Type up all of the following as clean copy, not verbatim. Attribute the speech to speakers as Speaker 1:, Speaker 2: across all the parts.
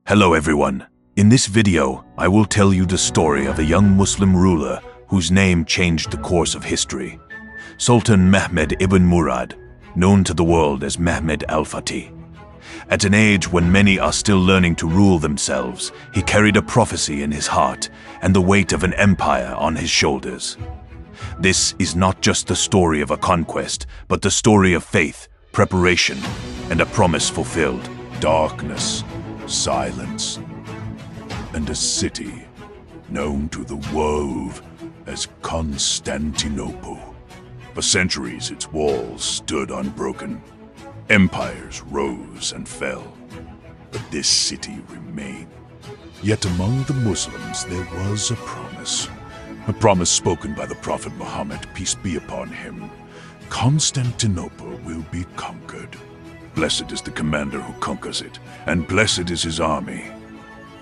Speaker 1: Hello everyone. In this video, I will tell you the story of a young Muslim ruler whose name changed the course of history. Sultan Mehmed ibn Murad, known to the world as Mehmed al-Fatih. At an age when many are still learning to rule themselves, he carried a prophecy in his heart and the weight of an empire on his shoulders. This is not just the story of a conquest, but the story of faith, preparation, and a promise fulfilled.
Speaker 2: Darkness, silence, and a city known to the world as Constantinople. For centuries, its walls stood unbroken. Empires rose and fell, but this city remained. Yet among the Muslims, there was a promise spoken by the Prophet Muhammad, peace be upon him. Constantinople will be conquered. Blessed is the commander who conquers it, and blessed is his army.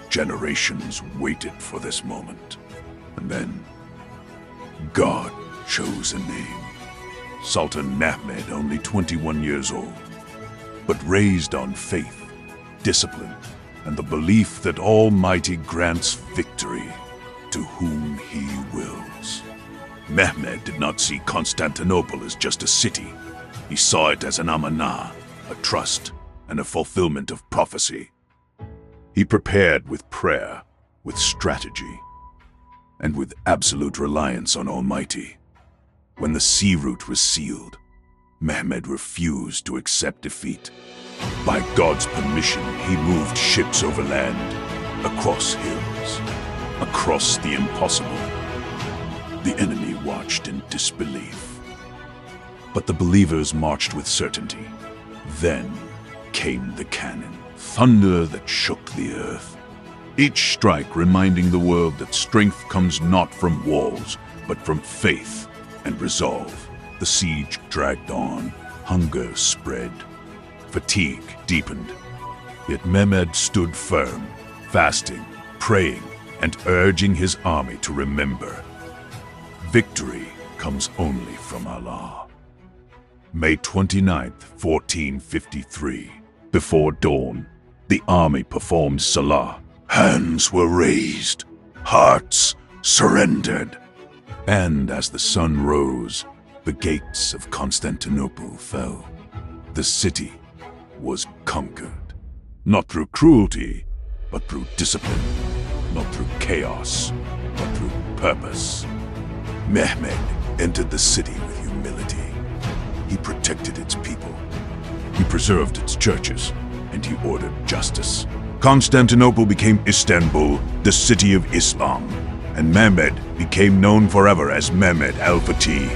Speaker 2: Generations waited for this moment. And then, God chose a name. Sultan Mehmed, only 21 years old, but raised on faith, discipline, and the belief that Almighty grants victory to whom He wills. Mehmed did not see Constantinople as just a city. He saw it as an amanah, a trust, and a fulfillment of prophecy. He prepared with prayer, with strategy, and with absolute reliance on Almighty. When the sea route was sealed, Mehmed refused to accept defeat. By God's permission, he moved ships over land, across hills, across the impossible. The enemy watched in disbelief, but the believers marched with certainty. Then came the cannon, thunder that shook the earth. Each strike reminding the world that strength comes not from walls, but from faith and resolve. The siege dragged on, hunger spread, fatigue deepened. Yet Mehmed stood firm, fasting, praying, and urging his army to remember. Victory comes only from Allah. May 29th, 1453. Before dawn, the army performed salah. Hands were raised, hearts surrendered. And as the sun rose, the gates of Constantinople fell. The city was conquered, not through cruelty, but through discipline, not through chaos, but through purpose. Mehmed entered the city with humility. He protected its people. He preserved its churches, and he ordered justice. Constantinople became Istanbul, the city of Islam, and Mehmed became known forever as Mehmed al-Fatih,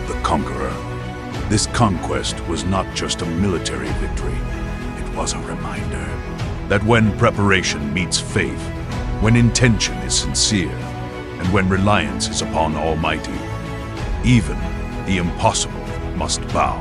Speaker 2: the Conqueror. This conquest was not just a military victory. It was a reminder that when preparation meets faith, when intention is sincere, and when reliance is upon Almighty, even the impossible must bow.